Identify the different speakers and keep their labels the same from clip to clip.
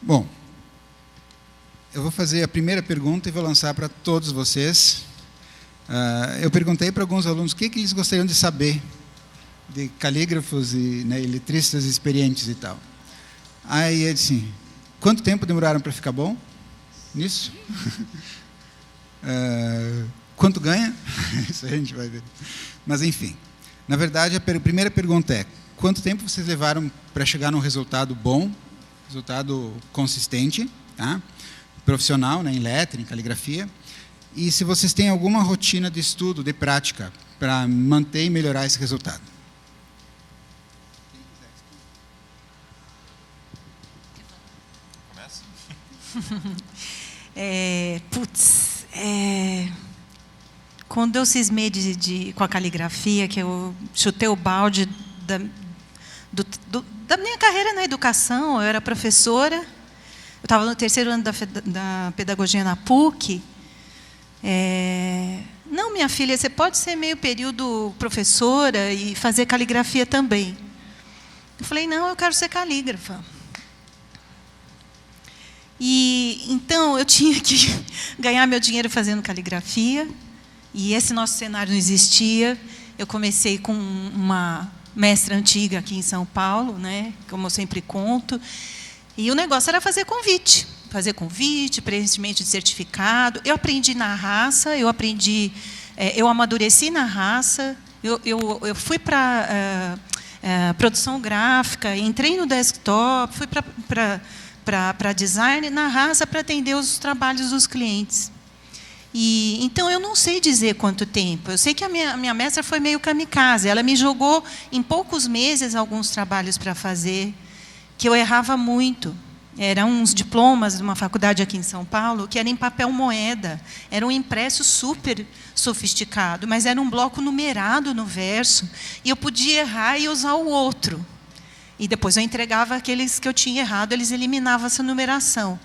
Speaker 1: Bom, eu vou fazer a primeira pergunta e vou lançar para todos vocês. Eu perguntei para alguns alunos o que eles gostariam de saber de calígrafos e, né, letristas experientes e tal. Aí ele disse, quanto tempo demoraram para ficar bom nisso? Quanto ganha? Isso a gente vai ver. Mas, enfim, na verdade, a primeira pergunta é, quanto tempo vocês levaram para chegar num resultado bom, resultado consistente, tá? Profissional, né, em letra, em caligrafia, e se vocês têm alguma rotina de estudo, de prática, para manter e melhorar esse resultado.
Speaker 2: Começa?
Speaker 3: Quando eu cismei com a caligrafia, que eu chutei o balde da minha carreira na educação, eu era professora, eu estava no terceiro ano da pedagogia na PUC. Não, minha filha, você pode ser meio período professora e fazer caligrafia também. Eu falei, não, eu quero ser calígrafa. E então eu tinha que ganhar meu dinheiro fazendo caligrafia, e esse nosso cenário não existia. Eu comecei com uma mestra antiga aqui em São Paulo, né, como eu sempre conto, e o negócio era fazer convite, preenchimento de certificado. Eu aprendi na raça, eu amadureci na raça, eu fui para produção gráfica, entrei no desktop, fui para design na raça para atender os trabalhos dos clientes. E então eu não sei dizer quanto tempo. Eu sei que a minha mestra foi meio kamikaze. Ela me jogou em poucos meses alguns trabalhos para fazer, que eu errava muito. Eram uns diplomas de uma faculdade aqui em São Paulo, que era em papel moeda. Era um impresso super sofisticado, mas era um bloco numerado no verso, e eu podia errar e usar o outro. E depois eu entregava aqueles que eu tinha errado, eles eliminavam essa numeração.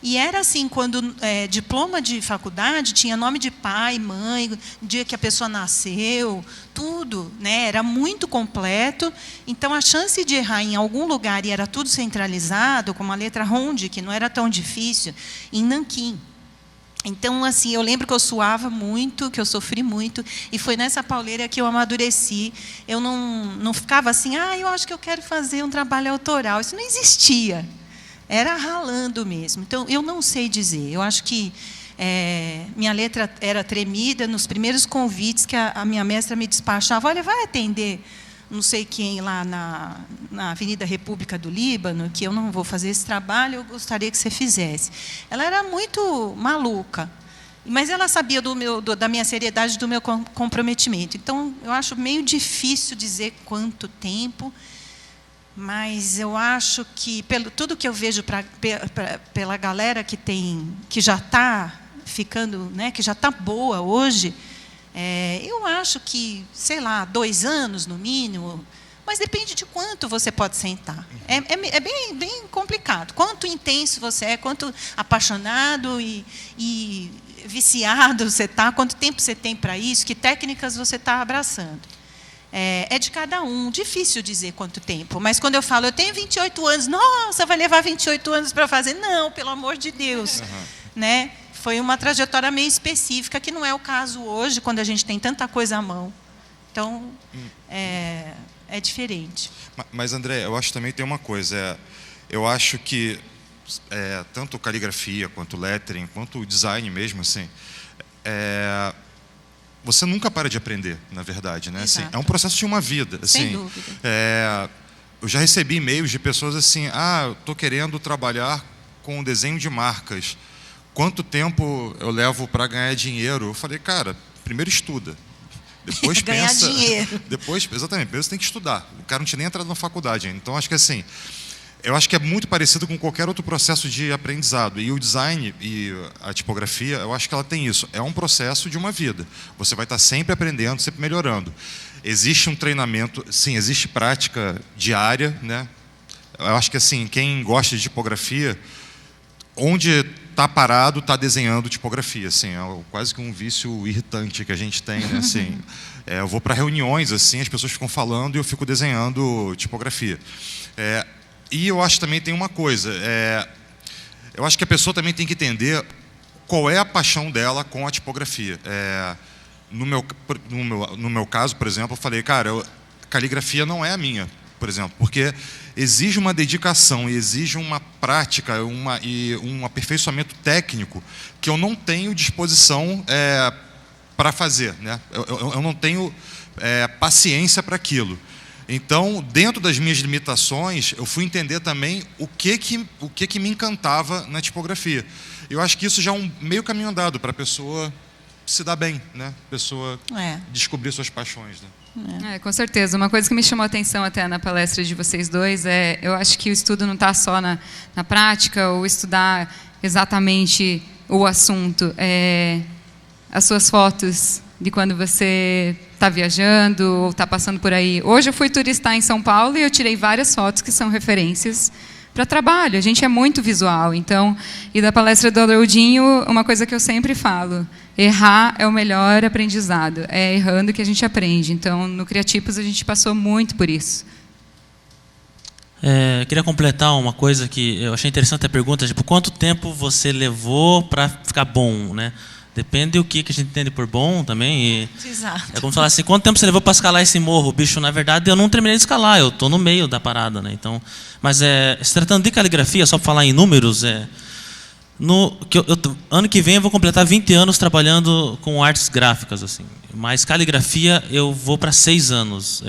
Speaker 3: E era assim, quando diploma de faculdade tinha nome de pai, mãe, dia que a pessoa nasceu, tudo, né? Era muito completo. Então, a chance de errar em algum lugar, e era tudo centralizado, como a letra Ronde, que não era tão difícil, em nanquim. Então, assim, eu lembro que eu suava muito, que eu sofri muito, e foi nessa pauleira que eu amadureci. Eu não ficava assim, eu acho que eu quero fazer um trabalho autoral. Isso não existia. Era ralando mesmo. Então, eu não sei dizer. Eu acho que minha letra era tremida nos primeiros convites que a minha mestra me despachava. Olha, vai atender não sei quem lá na Avenida República do Líbano, que eu não vou fazer esse trabalho, eu gostaria que você fizesse. Ela era muito maluca, mas ela sabia da minha seriedade, do meu comprometimento. Então, eu acho meio difícil dizer quanto tempo, mas eu acho que, pelo tudo que eu vejo pela galera que já está ficando, né, que já está boa hoje, eu acho que, sei lá, 2 anos no mínimo, mas depende de quanto você pode sentar. É bem complicado. Quanto intenso você é, quanto apaixonado e viciado você está, quanto tempo você tem para isso, que técnicas você está abraçando. É de cada um, difícil dizer quanto tempo. Mas quando eu falo, eu tenho 28 anos, nossa, vai levar 28 anos para fazer? Não, pelo amor de Deus. Né? Foi uma trajetória meio específica, que não é o caso hoje, quando a gente tem tanta coisa à mão. Então, é diferente.
Speaker 2: Mas, André, eu acho também que tem uma coisa. Eu acho que tanto caligrafia, quanto lettering, quanto design mesmo, assim, você nunca para de aprender, na verdade, né? Assim, é um processo de uma vida. Assim,
Speaker 3: sem dúvida.
Speaker 2: Eu já recebi e-mails de pessoas assim, eu estou querendo trabalhar com desenho de marcas. Quanto tempo eu levo para ganhar dinheiro? Eu falei, cara, primeiro estuda. Depois
Speaker 3: ganhar
Speaker 2: pensa.
Speaker 3: Dinheiro.
Speaker 2: Exatamente, primeiro você tem que estudar. O cara não tinha nem entrado na faculdade ainda. Então, acho que assim, eu acho que é muito parecido com qualquer outro processo de aprendizado. E o design e a tipografia, eu acho que ela tem isso. É um processo de uma vida. Você vai estar sempre aprendendo, sempre melhorando. Existe um treinamento, sim, existe prática diária, né? Eu acho que assim, quem gosta de tipografia, onde está parado, está desenhando tipografia. Assim, é quase que um vício irritante que a gente tem, né? Assim, eu vou para reuniões, assim, as pessoas ficam falando e eu fico desenhando tipografia. E eu acho também tem uma coisa, eu acho que a pessoa também tem que entender qual é a paixão dela com a tipografia. No meu caso, por exemplo, eu falei, cara, caligrafia não é a minha, por exemplo, porque exige uma dedicação e exige uma prática e um aperfeiçoamento técnico que eu não tenho disposição para fazer, né? Eu não tenho paciência para aquilo. Então, dentro das minhas limitações, eu fui entender também o que me encantava na tipografia. Eu acho que isso já é um meio caminho andado para a pessoa se dar bem, né? A pessoa descobrir suas paixões, né?
Speaker 4: Com certeza. Uma coisa que me chamou a atenção até na palestra de vocês dois eu acho que o estudo não está só na prática ou estudar exatamente o assunto. As suas fotos de quando você está viajando ou está passando por aí. Hoje eu fui turistar em São Paulo e eu tirei várias fotos que são referências para trabalho. A gente é muito visual. Então, e da palestra do Haroldinho, uma coisa que eu sempre falo: errar é o melhor aprendizado. É errando que a gente aprende. Então, no Criatipos, a gente passou muito por isso.
Speaker 5: Queria completar uma coisa que eu achei interessante a pergunta, tipo, quanto tempo você levou para ficar bom, né? Depende do que a gente entende por bom também.
Speaker 3: Exato.
Speaker 5: É como falar assim, quanto tempo você levou para escalar esse morro? Bicho, na verdade, eu não terminei de escalar, eu estou no meio da parada, né? Então, mas se tratando de caligrafia, só para falar em números, ano que vem eu vou completar 20 anos trabalhando com artes gráficas, assim. Mas caligrafia eu vou para 6 anos.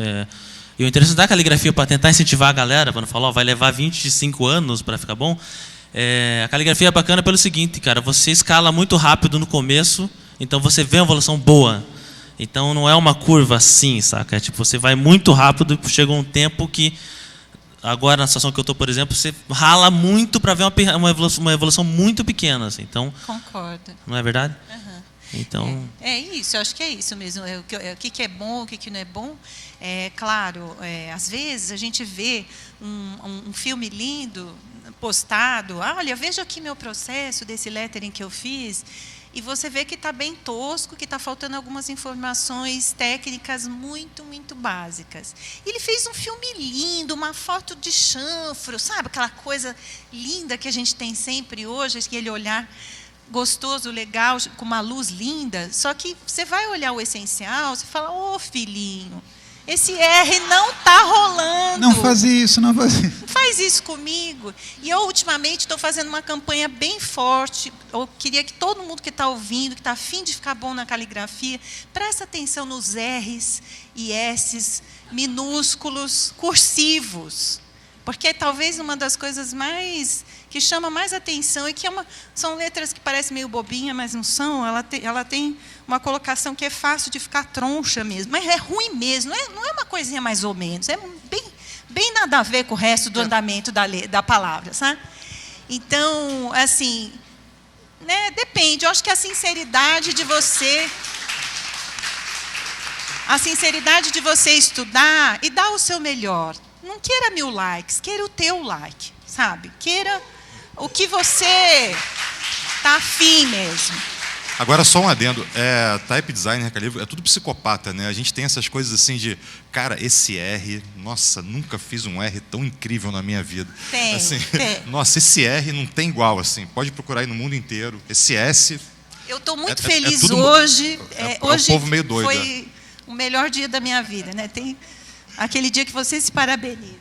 Speaker 5: E o interessante da caligrafia, para tentar incentivar a galera, para não falar, vai levar 25 anos para ficar bom. A caligrafia é bacana pelo seguinte, cara, você escala muito rápido no começo, então você vê uma evolução boa. Então não é uma curva assim, saca? Tipo, você vai muito rápido e chega um tempo que, agora na situação que eu estou, por exemplo, você rala muito para ver uma evolução muito pequena. Assim. Então,
Speaker 3: concordo.
Speaker 5: Não é verdade?
Speaker 3: Uhum.
Speaker 5: Então...
Speaker 3: isso, eu acho que é isso mesmo. O que é bom, o que não é bom. Claro, às vezes a gente vê um filme lindo postado, olha, veja aqui meu processo desse lettering que eu fiz, e você vê que está bem tosco, que está faltando algumas informações técnicas muito, muito básicas. Ele fez um filme lindo, uma foto de chanfro, sabe? Aquela coisa linda que a gente tem sempre hoje, aquele olhar gostoso, legal, com uma luz linda, só que você vai olhar o essencial, você fala, ô filhinho, esse R não está rolando.
Speaker 1: Não faz isso, não faz isso.
Speaker 3: Não faz isso comigo. E eu, ultimamente, estou fazendo uma campanha bem forte. Eu queria que todo mundo que está ouvindo, que está a fim de ficar bom na caligrafia, preste atenção nos R's e S's minúsculos, cursivos. Porque talvez uma das coisas que chama mais atenção e que são letras que parecem meio bobinha, mas não são. Ela tem uma colocação que é fácil de ficar troncha mesmo. Mas é ruim mesmo, não é uma coisinha mais ou menos. É bem nada a ver com o resto do andamento da palavra, sabe? Então, assim, né, depende. Eu acho que a sinceridade de você estudar e dar o seu melhor. Não queira 1000 likes, queira o teu like, sabe? Queira o que você está afim mesmo.
Speaker 2: Agora, só um adendo. Type design, recalibro, é tudo psicopata, né? A gente tem essas coisas assim de, cara, esse R, nossa, nunca fiz um R tão incrível na minha vida.
Speaker 3: Tem.
Speaker 2: Nossa, esse R não tem igual, assim. Pode procurar aí no mundo inteiro. Esse S...
Speaker 3: Eu estou muito feliz hoje. Hoje
Speaker 2: um povo meio doido.
Speaker 3: Foi o melhor dia da minha vida, né? Tem aquele dia que você se parabeniza.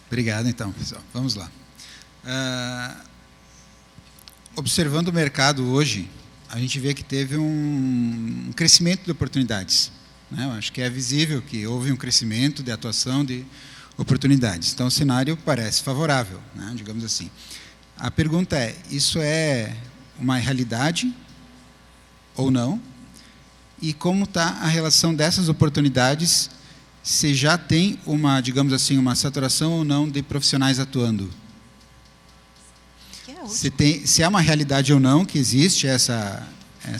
Speaker 1: Obrigado, então, pessoal. Vamos lá. Observando o mercado hoje, a gente vê que teve um crescimento de oportunidades. Né? Eu acho que é visível que houve um crescimento de atuação de oportunidades. Então, o cenário parece favorável, né? Digamos assim. A pergunta é, isso é uma realidade ou não? E como está a relação dessas oportunidades, se já tem digamos assim, uma saturação ou não de profissionais atuando? Se é uma realidade ou não que existe essa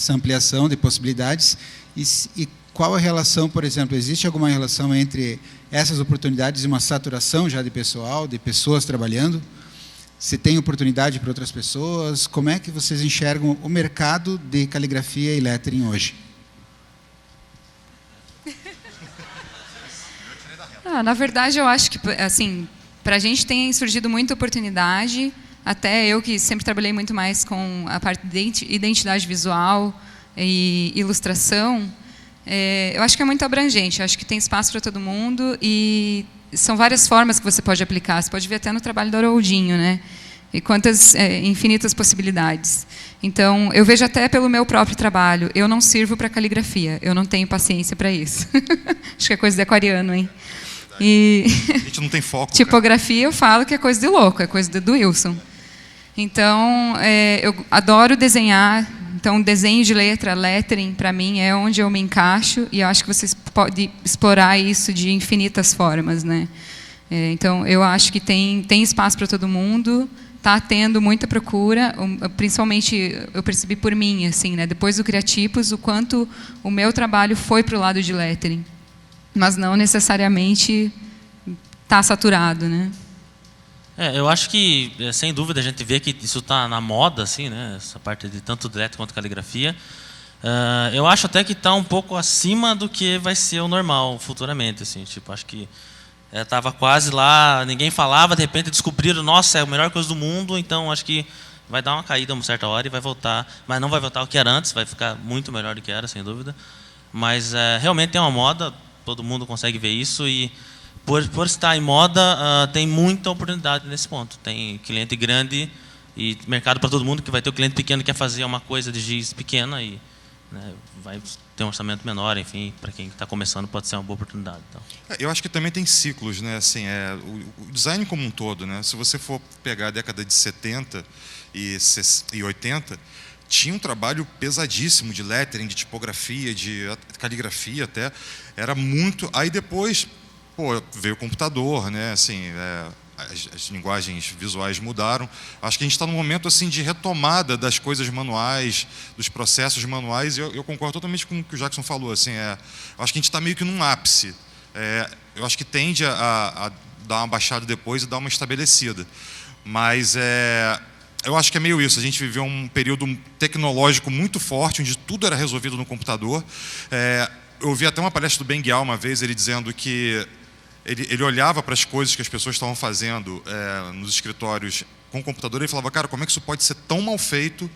Speaker 1: ampliação de possibilidades e qual a relação, por exemplo, existe alguma relação entre essas oportunidades e uma saturação já de pessoal, de pessoas trabalhando? Se tem oportunidade para outras pessoas? Como é que vocês enxergam o mercado de caligrafia e lettering hoje?
Speaker 4: Na verdade, eu acho que, assim, para a gente tem surgido muita oportunidade, até eu que sempre trabalhei muito mais com a parte de identidade visual e ilustração, eu acho que é muito abrangente, eu acho que tem espaço para todo mundo e são várias formas que você pode aplicar. Você pode ver até no trabalho do Haroldinho, né? E quantas infinitas possibilidades. Então, eu vejo até pelo meu próprio trabalho, eu não sirvo para caligrafia, eu não tenho paciência para isso. Acho que é coisa de aquariano, hein? E
Speaker 2: A gente não tem foco.
Speaker 4: tipografia, eu falo que é coisa de louco, é coisa do Wilson. Então, eu adoro desenhar. Então, desenho de letra, lettering, para mim, é onde eu me encaixo, e eu acho que vocês podem explorar isso de infinitas formas, né? Então, eu acho que tem espaço para todo mundo, está tendo muita procura, principalmente eu percebi por mim, assim, né? Depois do Criatipos, o quanto o meu trabalho foi para o lado de lettering, mas não necessariamente está saturado, né?
Speaker 5: Eu acho que, sem dúvida, a gente vê que isso está na moda, assim, né? Essa parte de tanto letra quanto caligrafia. Eu acho até que está um pouco acima do que vai ser o normal futuramente, assim. Tipo, acho que estava quase lá, ninguém falava, de repente descobriram, nossa, é a melhor coisa do mundo, então acho que vai dar uma caída uma certa hora e vai voltar, mas não vai voltar o que era antes, vai ficar muito melhor do que era, sem dúvida. Mas realmente é uma moda, todo mundo consegue ver isso e por estar em moda, tem muita oportunidade nesse ponto. Tem cliente grande e mercado para todo mundo, que vai ter o cliente pequeno que quer fazer uma coisa de giz pequena e, né, vai ter um orçamento menor, enfim, para quem está começando pode ser uma boa oportunidade. Então.
Speaker 2: Eu acho que também tem ciclos, né? Assim, o design como um todo, né? Se você for pegar a década de 70 e 80, tinha um trabalho pesadíssimo de lettering, de tipografia, de caligrafia até. Era muito... Aí depois, veio o computador, né? Assim, as linguagens visuais mudaram. Acho que a gente está num momento assim de retomada das coisas manuais, dos processos manuais, e eu concordo totalmente com o que o Jackson falou. Assim, acho que a gente está meio que num ápice. Eu acho que tende a dar uma baixada depois e dar uma estabelecida. Mas eu acho que é meio isso. A gente viveu um período tecnológico muito forte, onde tudo era resolvido no computador. Eu ouvi até uma palestra do Ben Guial uma vez, ele dizendo que ele olhava para as coisas que as pessoas estavam fazendo nos escritórios com o computador e ele falava, cara, como é que isso pode ser tão mal feito,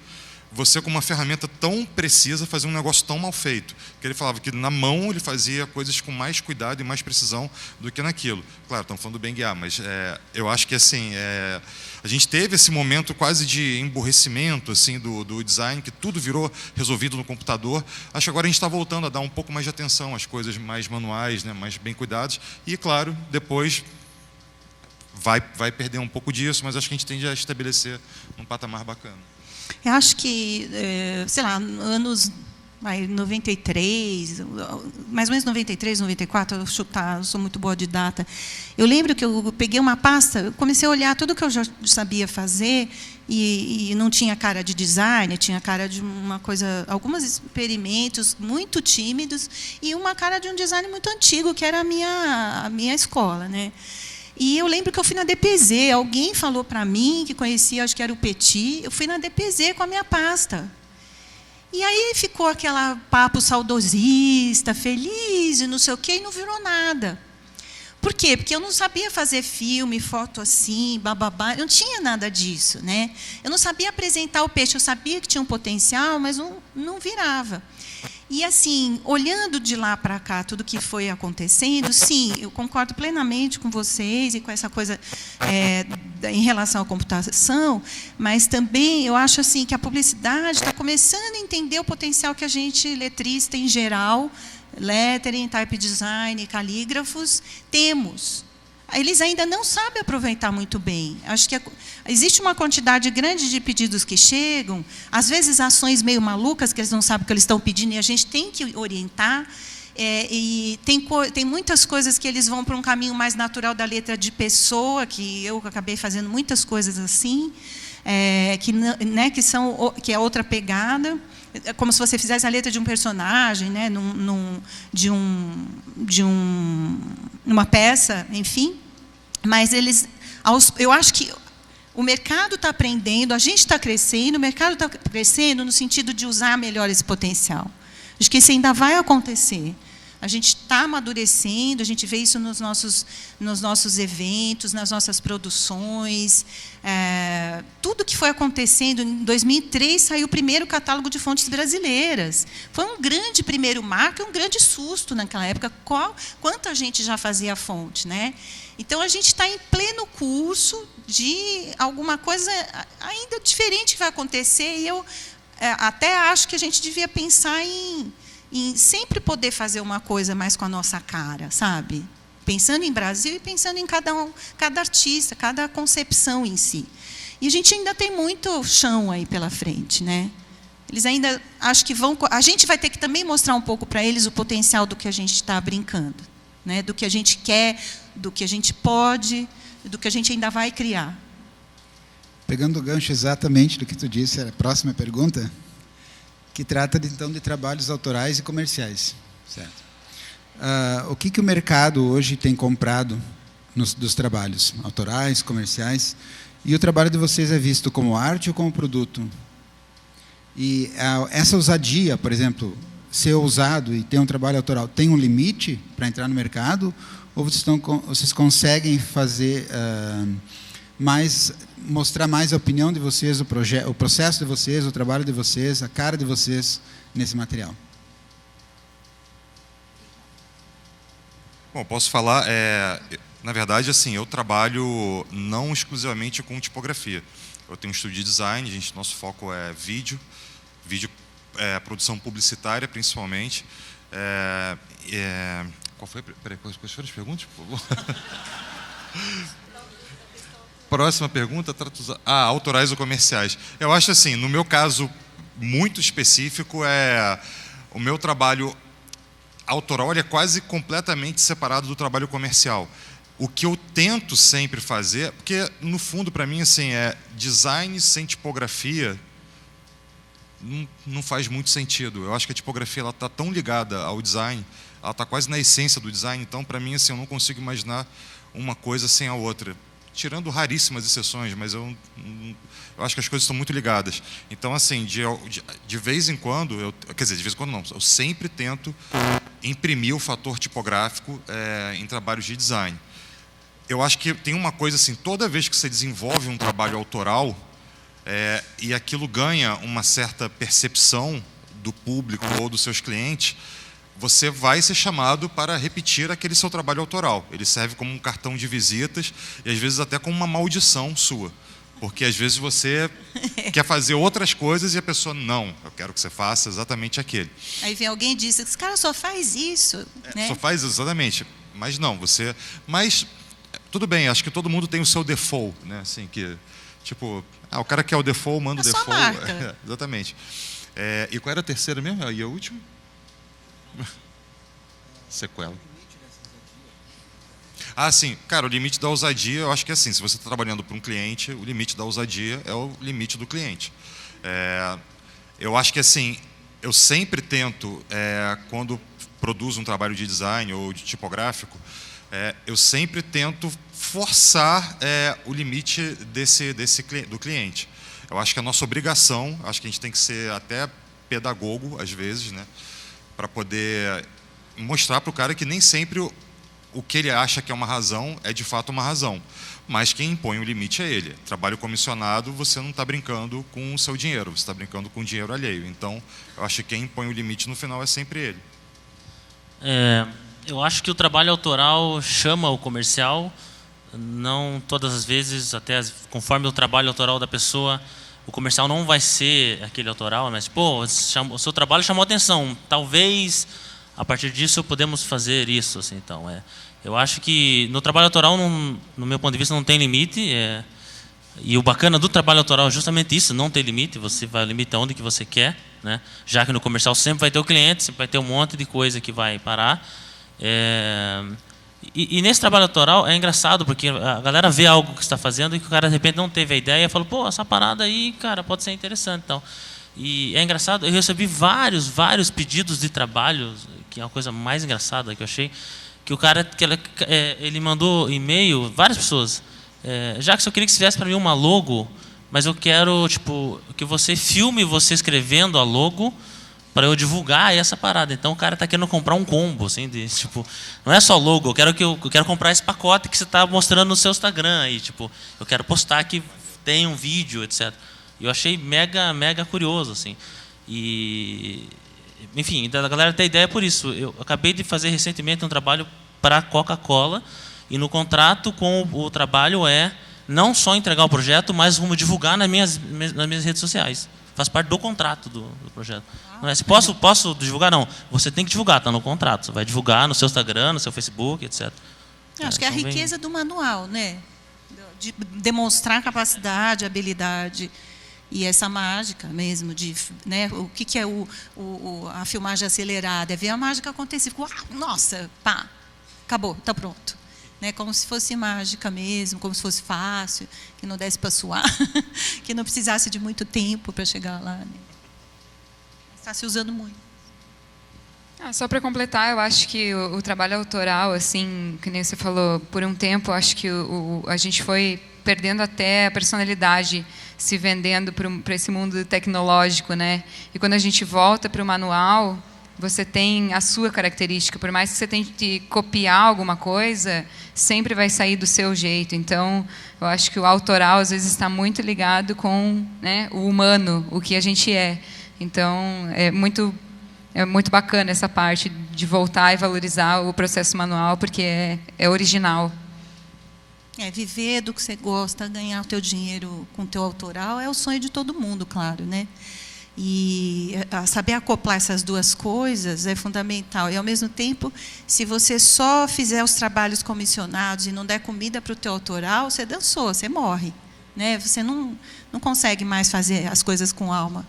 Speaker 2: você com uma ferramenta tão precisa fazer um negócio tão mal feito? Porque ele falava que na mão ele fazia coisas com mais cuidado e mais precisão do que naquilo. Claro, estamos falando do Ben Guiar, mas eu acho que assim, a gente teve esse momento quase de emburrecimento assim, do design, que tudo virou resolvido no computador. Acho que agora a gente está voltando a dar um pouco mais de atenção às coisas mais manuais, né, mais bem cuidadas. E, claro, depois vai perder um pouco disso, mas acho que a gente tende a estabelecer um patamar bacana.
Speaker 3: Eu acho que, sei lá, anos 93, mais ou menos 93, 94, eu chutar, eu sou muito boa de data. Eu lembro que eu peguei uma pasta, eu comecei a olhar tudo que eu já sabia fazer e não tinha cara de design, tinha cara de uma coisa, alguns experimentos muito tímidos e uma cara de um design muito antigo, que era a minha escola, né? E eu lembro que eu fui na DPZ, alguém falou para mim, que conhecia, acho que era o Petit, eu fui na DPZ com a minha pasta. E aí ficou aquele papo saudosista, feliz e não sei o quê, e não virou nada. Por quê? Porque eu não sabia fazer filme, foto assim, bababá, eu não tinha nada disso, né? Eu não sabia apresentar o peixe, eu sabia que tinha um potencial, mas não virava. E, assim, olhando de lá para cá, tudo que foi acontecendo, sim, eu concordo plenamente com vocês e com essa coisa em relação à computação, mas também eu acho assim, que a publicidade está começando a entender o potencial que a gente, letrista em geral, lettering, type design, calígrafos, temos. Eles ainda não sabem aproveitar muito bem. Acho que existe uma quantidade grande de pedidos que chegam, às vezes ações meio malucas, que eles não sabem o que eles estão pedindo, e a gente tem que orientar. E tem muitas coisas que eles vão para um caminho mais natural da letra de pessoa, que eu acabei fazendo muitas coisas assim, que é outra pegada. É como se você fizesse a letra de um personagem, né, numa peça, enfim. Mas eu acho que o mercado está aprendendo, a gente está crescendo, o mercado está crescendo no sentido de usar melhor esse potencial. Acho que isso ainda vai acontecer. A gente está amadurecendo, a gente vê isso nos nossos eventos, nas nossas produções. Tudo que foi acontecendo. Em 2003 saiu o primeiro catálogo de fontes brasileiras. Foi um grande primeiro marco, um grande susto naquela época. Quanta gente já fazia fonte, né? Então, a gente está em pleno curso de alguma coisa ainda diferente que vai acontecer, e eu até acho que a gente devia pensar em sempre poder fazer uma coisa mais com a nossa cara, sabe? Pensando em Brasil e pensando em cada artista, cada concepção em si. E a gente ainda tem muito chão aí pela frente, né? Eles ainda, acho que vão... A gente vai ter que também mostrar um pouco para eles o potencial do que a gente está brincando, né? Do que a gente quer, do que a gente pode, do que a gente ainda vai criar.
Speaker 1: Pegando o gancho exatamente do que tu disse, a próxima pergunta, que trata, então, de trabalhos autorais e comerciais. Certo. O que o mercado hoje tem comprado dos trabalhos autorais, comerciais, e o trabalho de vocês é visto como arte ou como produto? E essa ousadia, por exemplo, ser ousado e ter um trabalho autoral, tem um limite para entrar no mercado? Ou vocês conseguem fazer mostrar mais a opinião de vocês, o processo de vocês, o trabalho de vocês, a cara de vocês nesse material?
Speaker 2: Bom, posso falar, na verdade, assim, eu trabalho não exclusivamente com tipografia. Eu tenho um estúdio de design, nosso foco é vídeo, produção publicitária, principalmente. Quais foram as perguntas, por favor? Próxima pergunta, autorais ou comerciais. Eu acho assim, no meu caso muito específico, o meu trabalho autoral é quase completamente separado do trabalho comercial. O que eu tento sempre fazer, porque no fundo para mim assim, design sem tipografia não faz muito sentido. Eu acho que a tipografia ela está tão ligada ao design, ela está quase na essência do design, então para mim assim, eu não consigo imaginar uma coisa sem a outra. Tirando raríssimas exceções, mas eu acho que as coisas estão muito ligadas. Então, assim, de vez em quando, quer dizer, de vez em quando não, eu sempre tento imprimir o fator tipográfico em trabalhos de design. Eu acho que tem uma coisa assim, toda vez que você desenvolve um trabalho autoral e aquilo ganha uma certa percepção do público ou dos seus clientes, você vai ser chamado para repetir aquele seu trabalho autoral. Ele serve como um cartão de visitas e, às vezes, até como uma maldição sua. Porque, às vezes, você quer fazer outras coisas e a pessoa, não, eu quero que você faça exatamente aquele.
Speaker 3: Aí vem alguém e diz, esse cara só faz isso. Né?
Speaker 2: Só faz exatamente. Mas não, você... Mas, tudo bem, acho que todo mundo tem o seu default, né? Assim, que, tipo, o cara quer o default, manda o default.
Speaker 3: Sua marca.
Speaker 2: Exatamente. E qual era a terceira mesmo? E a última? Sequela. Sim, cara, o limite da ousadia, eu acho que é assim, se você está trabalhando para um cliente, o limite da ousadia é o limite do cliente. Eu acho que assim, eu sempre tento, quando produzo um trabalho de design ou de tipográfico, eu sempre tento forçar o limite do cliente. Eu acho que é a nossa obrigação, acho que a gente tem que ser até pedagogo, às vezes, né? Para poder mostrar para o cara que nem sempre o que ele acha que é uma razão é de fato uma razão. Mas quem impõe o limite é ele. Trabalho comissionado, você não está brincando com o seu dinheiro, você está brincando com o dinheiro alheio. Então, eu acho que quem impõe o limite no final é sempre ele.
Speaker 5: Eu acho que o trabalho autoral chama o comercial, não todas as vezes, até conforme o trabalho autoral da pessoa, o comercial não vai ser aquele autoral, mas, o seu trabalho chamou atenção, talvez a partir disso podemos fazer isso. Assim, então, eu acho que no trabalho autoral, no meu ponto de vista, não tem limite. E o bacana do trabalho autoral é justamente isso, não tem limite, você vai limitar onde que você quer, né? Já que no comercial sempre vai ter o cliente, sempre vai ter um monte de coisa que vai parar. E nesse trabalho autoral é engraçado, porque a galera vê algo que está fazendo e que o cara de repente não teve a ideia e fala, essa parada aí, cara, pode ser interessante. Então, e é engraçado, eu recebi vários pedidos de trabalho, que é a coisa mais engraçada que eu achei, que o cara, ele mandou e-mail, várias pessoas, Jackson, eu queria que você fizesse para mim uma logo, mas eu quero que você filme você escrevendo a logo para eu divulgar essa parada. Então o cara está querendo comprar um combo, assim, tipo, não é só logo, eu quero comprar esse pacote que você está mostrando no seu Instagram aí, tipo, eu quero postar que tem um vídeo, etc. E eu achei mega curioso, assim. E enfim, a galera tem ideia por isso. Eu acabei de fazer recentemente um trabalho para a Coca-Cola e no contrato com o trabalho não só entregar o projeto, mas vamos divulgar nas minhas redes sociais. Faz parte do contrato do projeto. Não é se posso divulgar? Não. Você tem que divulgar, está no contrato. Você vai divulgar no seu Instagram, no seu Facebook, etc.
Speaker 3: Eu acho que é a riqueza do manual, né? De demonstrar capacidade, habilidade e essa mágica mesmo de, né? O que é a filmagem acelerada? É ver a mágica acontecer. Nossa, pá, acabou, está pronto. Né, como se fosse mágica mesmo, como se fosse fácil, que não desse para suar, que não precisasse de muito tempo para chegar lá. Né? Está se usando muito.
Speaker 4: Só para completar, eu acho que o trabalho autoral, assim, que nem você falou, por um tempo, acho que a gente foi perdendo até a personalidade, se vendendo para esse mundo tecnológico, né? E quando a gente volta para o manual, você tem a sua característica, por mais que você tente copiar alguma coisa, sempre vai sair do seu jeito. Então, eu acho que o autoral, às vezes, está muito ligado com, né, o humano, o que a gente é. Então, é muito bacana essa parte de voltar e valorizar o processo manual, porque é original.
Speaker 3: Viver do que você gosta, ganhar o teu dinheiro com o teu autoral, é o sonho de todo mundo, claro, né? E saber acoplar essas duas coisas é fundamental. E, ao mesmo tempo, se você só fizer os trabalhos comissionados e não der comida para o teu autoral, você dançou, você morre. Né? Você não consegue mais fazer as coisas com alma.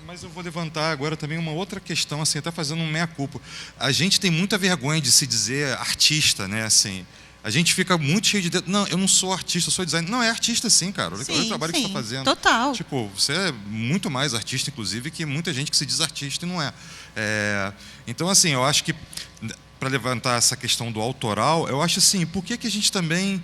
Speaker 2: Mas eu vou levantar agora também uma outra questão, assim, até fazendo um meia-culpa. A gente tem muita vergonha de se dizer artista, né? Assim, a gente fica muito cheio de... Não, eu não sou artista, eu sou designer. Não, é artista sim, cara. Olha o trabalho que você está fazendo.
Speaker 3: Total.
Speaker 2: Tipo, você é muito mais artista, inclusive, que muita gente que se diz artista e não é. Então, assim, eu acho que, para levantar essa questão do autoral, eu acho assim, por que a gente também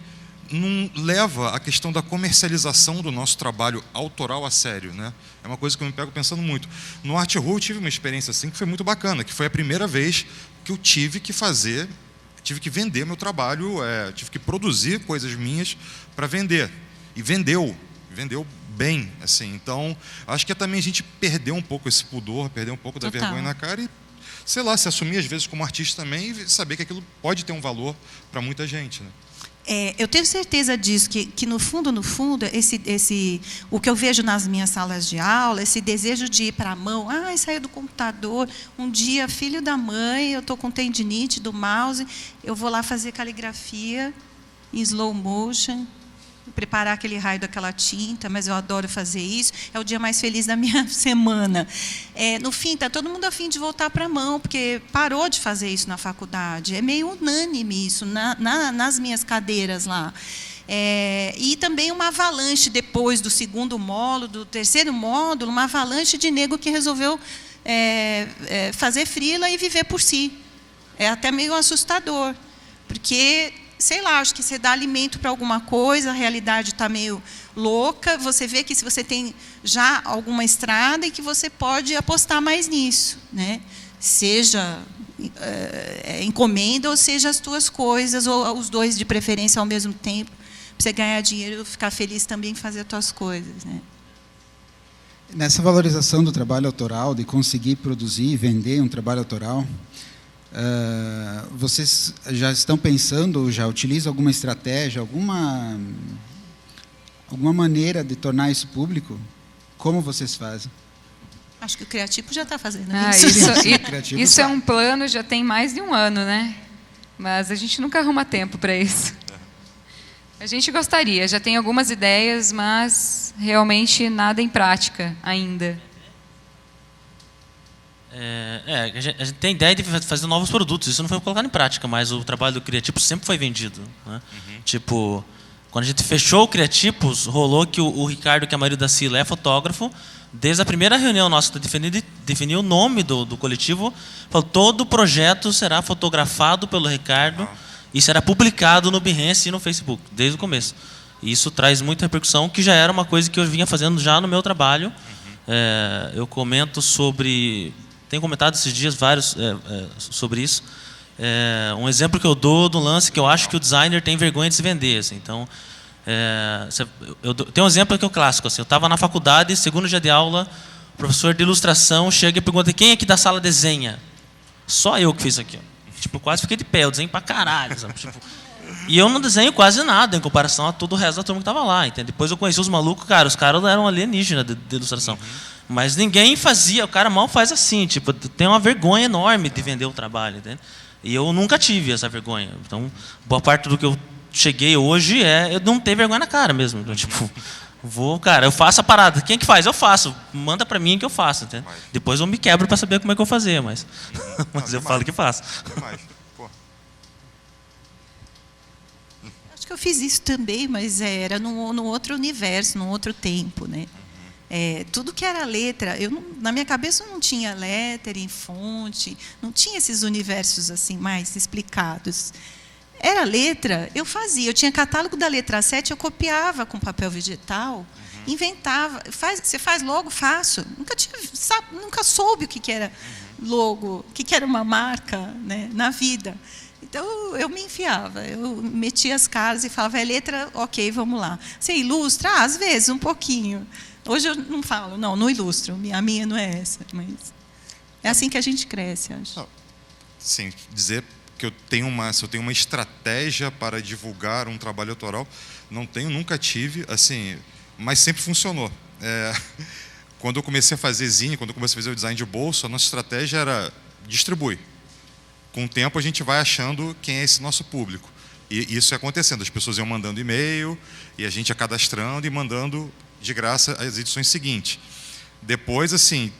Speaker 2: não leva a questão da comercialização do nosso trabalho autoral a sério, né? É uma coisa que eu me pego pensando muito. No Art Row eu tive uma experiência assim que foi muito bacana, que foi a primeira vez que eu tive que vender meu trabalho, tive que produzir coisas minhas para vender. E vendeu bem, assim. Então, acho que também a gente perdeu um pouco esse pudor, perdeu um pouco da vergonha na cara e, sei lá, se assumir às vezes como artista também e saber que aquilo pode ter um valor para muita gente, né?
Speaker 3: Eu tenho certeza disso, que no fundo, o que eu vejo nas minhas salas de aula, esse desejo de ir para a mão, sair do computador, um dia, filho da mãe, eu estou com tendinite do mouse, eu vou lá fazer caligrafia em slow motion, preparar aquele raio daquela tinta, mas eu adoro fazer isso, é o dia mais feliz da minha semana. No fim, está todo mundo a fim de voltar para a mão, porque parou de fazer isso na faculdade. É meio unânime isso, nas minhas cadeiras lá. E também uma avalanche, depois do segundo módulo, do terceiro módulo, uma avalanche de nego que resolveu fazer freela e viver por si. É até meio assustador, porque... sei lá, acho que você dá alimento para alguma coisa, a realidade está meio louca, você vê que se você tem já alguma estrada e que você pode apostar mais nisso, né? Seja encomenda ou seja as tuas coisas, ou os dois de preferência ao mesmo tempo, para você ganhar dinheiro e ficar feliz também em fazer as tuas coisas, né?
Speaker 1: Nessa valorização do trabalho autoral, de conseguir produzir e vender um trabalho autoral, vocês já estão pensando, já utilizam alguma estratégia, alguma maneira de tornar isso público? Como vocês fazem?
Speaker 3: Acho que o Criatipo já está fazendo
Speaker 4: isso. Isso é um plano, já tem mais de um ano, né? Mas a gente nunca arruma tempo para isso. A gente gostaria, já tem algumas ideias, mas realmente nada em prática ainda.
Speaker 5: A gente tem ideia de fazer novos produtos, isso não foi colocado em prática, mas o trabalho do Criatipos sempre foi vendido, né? Tipo, quando a gente fechou o Criatipos, rolou que o Ricardo, que é marido da Cila, é fotógrafo, desde a primeira reunião nossa, definiu o nome do coletivo, falou, todo o projeto será fotografado pelo Ricardo e será publicado no Behance e no Facebook, desde o começo. E isso traz muita repercussão, que já era uma coisa que eu vinha fazendo já no meu trabalho, eu comento sobre... Tenho comentado esses dias vários sobre isso. Um exemplo que eu dou do lance que eu acho que o designer tem vergonha de se vender. Assim. Então, tem um exemplo que é o clássico. Assim, eu estava na faculdade, segundo dia de aula, o professor de ilustração chega e pergunta: quem aqui da sala desenha? Só eu que fiz aqui. Tipo, quase fiquei de pé, eu desenho pra caralho. Sabe? Tipo, e eu não desenho quase nada em comparação a todo o resto da turma que estava lá. Entende? Depois eu conheci os malucos, cara, os caras eram alienígenas de ilustração. Mas ninguém fazia, o cara mal faz assim. Tipo, tem uma vergonha enorme de vender o trabalho. Entende? E eu nunca tive essa vergonha. Então, boa parte do que eu cheguei hoje eu não ter vergonha na cara mesmo. Então, tipo, eu faço a parada. Quem é que faz? Eu faço. Manda pra mim que eu faço. Entende? Depois eu me quebro para saber como é que eu vou fazer, mas eu falo que faço.
Speaker 3: Acho que eu fiz isso também, mas era no outro universo, num outro tempo, né? Tudo que era letra, na minha cabeça não tinha lettering, fonte, não tinha esses universos assim mais explicados. Era letra, eu fazia. Eu tinha catálogo da letra 7, eu copiava com papel vegetal, inventava. Você faz logo? Faço. Nunca soube o que era logo, o que era uma marca, né, na vida. Então, eu me enfiava. Eu metia as caras e falava: letra, ok, vamos lá. Você ilustra? Às vezes, um pouquinho. Hoje eu não falo, não ilustro. A minha não é essa. Mas é assim que a gente cresce, acho.
Speaker 2: Sim, dizer que se eu tenho uma estratégia para divulgar um trabalho autoral, não tenho, nunca tive, assim, mas sempre funcionou. Quando eu comecei a fazer zine, quando eu comecei a fazer o design de bolso, a nossa estratégia era distribuir. Com o tempo a gente vai achando quem é esse nosso público. E isso ia acontecendo, as pessoas iam mandando e-mail, e a gente ia cadastrando e mandando de graça as edições seguintes. Depois, assim,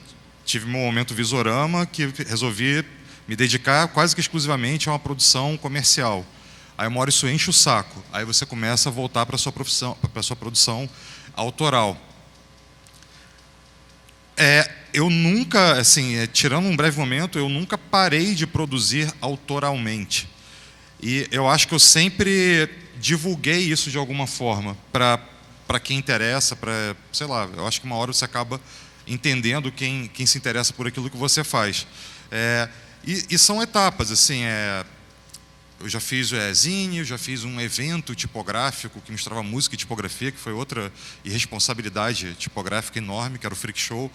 Speaker 2: tive meu momento Visorama, que resolvi me dedicar quase que exclusivamente a uma produção comercial. Aí uma hora isso enche o saco. Aí você começa a voltar para a sua profissão, para a sua produção autoral. Eu nunca, assim, tirando um breve momento, eu nunca parei de produzir autoralmente. E eu acho que eu sempre divulguei isso de alguma forma para quem interessa, sei lá, eu acho que uma hora você acaba entendendo quem se interessa por aquilo que você faz. E são etapas, assim, eu já fiz zine, eu já fiz um evento tipográfico que misturava música e tipografia, que foi outra irresponsabilidade tipográfica enorme, que era o Freak Show.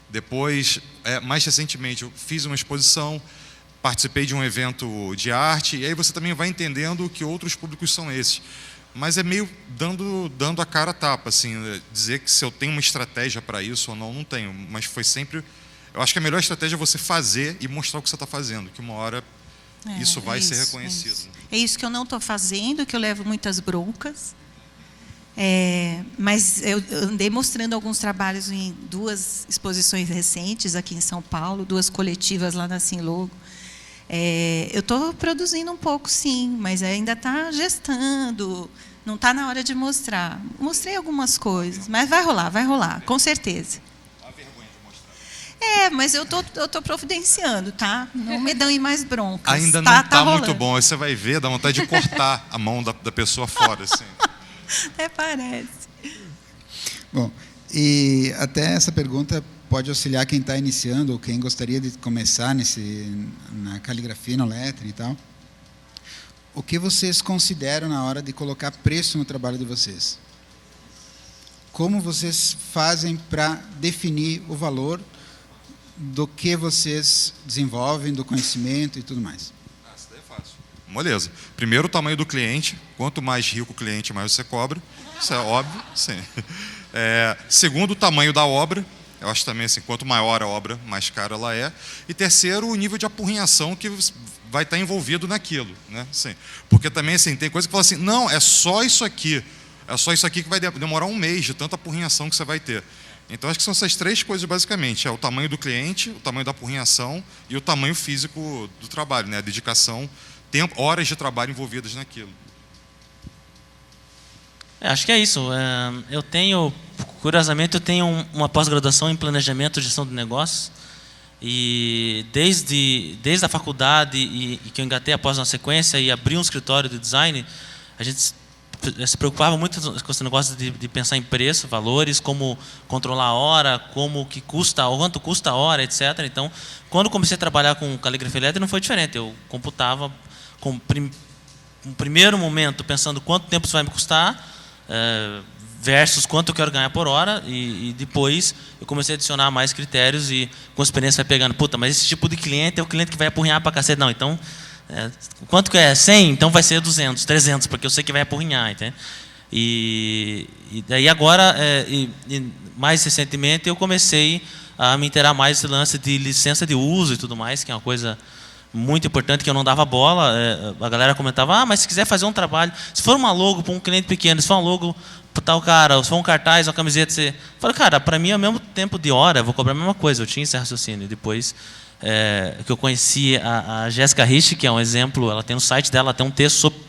Speaker 2: Depois, mais recentemente, eu fiz uma exposição, participei de um evento de arte, e aí você também vai entendendo que outros públicos são esses. Mas é meio dando a cara a tapa, assim, dizer que se eu tenho uma estratégia para isso ou não tenho. Mas foi sempre... Eu acho que a melhor estratégia é você fazer e mostrar o que você está fazendo, que uma hora isso vai ser reconhecido.
Speaker 3: É isso que eu não estou fazendo, que eu levo muitas broncas. Mas eu andei mostrando alguns trabalhos em 2 exposições recentes aqui em São Paulo, 2 coletivas lá na Sinlogo. Eu estou produzindo um pouco, sim, mas ainda está gestando, não está na hora de mostrar. Mostrei algumas coisas, mas vai rolar, com certeza. Mas eu tô providenciando, tá? Não me dão mais broncas.
Speaker 2: Ainda não está muito bom, aí você vai ver, dá vontade de cortar a mão da pessoa fora, assim.
Speaker 3: Até parece.
Speaker 1: Bom, e até essa pergunta pode auxiliar quem está iniciando ou quem gostaria de começar na caligrafia, no lettering e tal. O que vocês consideram na hora de colocar preço no trabalho de vocês? Como vocês fazem para definir o valor do que vocês desenvolvem, do conhecimento e tudo mais?
Speaker 2: Isso daí é fácil. Moleza. Primeiro, o tamanho do cliente. Quanto mais rico o cliente, mais você cobra. Isso é óbvio, sim. Segundo, o tamanho da obra. Eu acho também assim, quanto maior a obra, mais cara ela é. E terceiro, o nível de apurrinhação que vai estar envolvido naquilo, né? Assim, porque também assim, tem coisa que fala assim, não, é só isso aqui. É só isso aqui que vai demorar um mês de tanta apurrinhação que você vai ter. Então, acho que são essas 3 coisas, basicamente. O tamanho do cliente, o tamanho da apurrinhação e o tamanho físico do trabalho, né? A dedicação, tempo, horas de trabalho envolvidas naquilo.
Speaker 5: Acho que é isso. Curiosamente, eu tenho uma pós-graduação em planejamento e gestão de negócios. E desde a faculdade, e que eu engatei após uma sequência e abri um escritório de design, a gente se preocupava muito com esse negócio de pensar em preço, valores, como controlar a hora, como que custa, quanto custa a hora, etc. Então, quando comecei a trabalhar com caligrafia elétrica, não foi diferente. Eu computava um primeiro momento pensando quanto tempo isso vai me custar, versus quanto eu quero ganhar por hora, e depois eu comecei a adicionar mais critérios e com a experiência vai pegando, puta, mas esse tipo de cliente é o cliente que vai apurrinhar para cacete. Não, então, quanto que é? 100? Então vai ser 200, 300, porque eu sei que vai apurrinhar, entende? E daí agora, mais recentemente, eu comecei a me inteirar mais esse lance de licença de uso e tudo mais, que é uma coisa muito importante que eu não dava bola. A galera comentava, mas se quiser fazer um trabalho, se for uma logo para um cliente pequeno, se for uma logo para tal cara, se for um cartaz, uma camiseta, você fala, cara, para mim é o mesmo tempo de hora, eu vou cobrar a mesma coisa. Eu tinha esse raciocínio. Depois que eu conheci a Jéssica Rich, que é um exemplo, ela tem no site dela, tem um texto sobre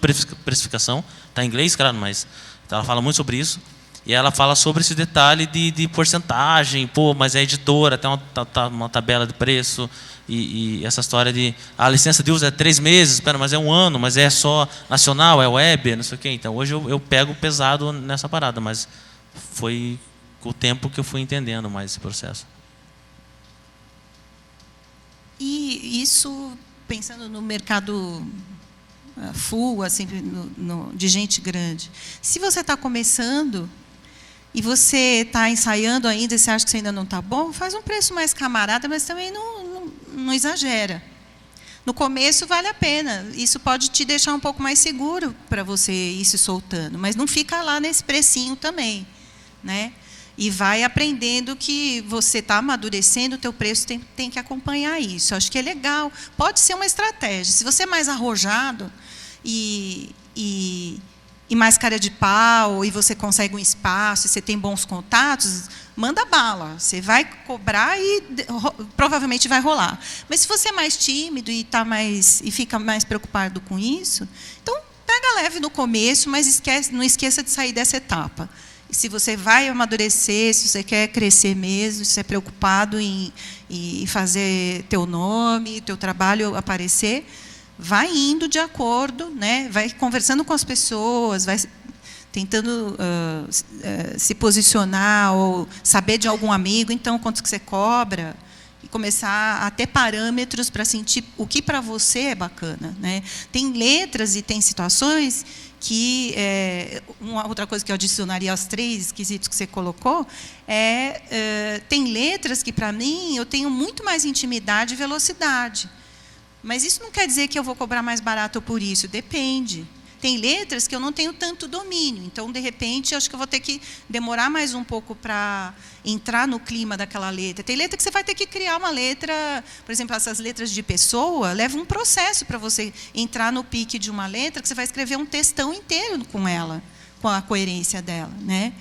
Speaker 5: precificação, está em inglês, claro, mas ela fala muito sobre isso. E ela fala sobre esse detalhe de porcentagem, mas é editora, tem uma tabela de preço, e essa história de a licença de uso é 3 meses, mas é 1 ano, mas é só nacional, é web, não sei o quê. Então hoje eu pego pesado nessa parada, mas foi com o tempo que eu fui entendendo mais esse processo.
Speaker 3: E isso, pensando no mercado full, assim, de gente grande, se você está começando e você está ensaiando ainda e você acha que você ainda não está bom, faz um preço mais camarada, mas também não exagera. No começo vale a pena. Isso pode te deixar um pouco mais seguro para você ir se soltando, mas não fica lá nesse precinho também, né? E vai aprendendo que você está amadurecendo, o teu preço tem que acompanhar isso. Acho que é legal. Pode ser uma estratégia. Se você é mais arrojado e mais cara de pau, e você consegue um espaço, e você tem bons contatos, manda bala. Você vai cobrar e provavelmente vai rolar. Mas se você é mais tímido e fica mais preocupado com isso, então pega leve no começo, mas não esqueça de sair dessa etapa. E se você vai amadurecer, se você quer crescer mesmo, se você é preocupado em fazer teu nome, teu trabalho aparecer, vai indo de acordo, né? Vai conversando com as pessoas, vai tentando se posicionar ou saber de algum amigo, então, quanto que você cobra, e começar a ter parâmetros para sentir o que para você é bacana, né? Tem letras e tem situações que, uma outra coisa que eu adicionaria aos 3 quesitos que você colocou, tem letras que, para mim, eu tenho muito mais intimidade e velocidade. Mas isso não quer dizer que eu vou cobrar mais barato por isso, depende. Tem letras que eu não tenho tanto domínio, então, de repente, acho que eu vou ter que demorar mais um pouco para entrar no clima daquela letra. Tem letra que você vai ter que criar uma letra, por exemplo, essas letras de pessoa, leva um processo para você entrar no pique de uma letra, que você vai escrever um textão inteiro com ela, com a coerência dela, né?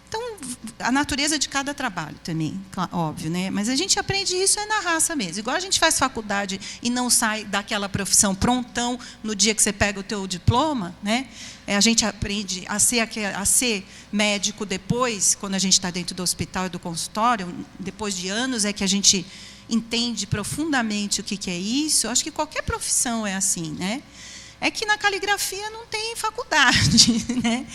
Speaker 3: Então, a natureza de cada trabalho também, óbvio, né? Mas a gente aprende isso na raça mesmo. Igual a gente faz faculdade e não sai daquela profissão prontão no dia que você pega o teu diploma, né? A gente aprende a ser médico depois, quando a gente está dentro do hospital e do consultório, depois de anos é que a gente entende profundamente o que é isso. Eu acho que qualquer profissão é assim, né? É que na caligrafia não tem faculdade, né?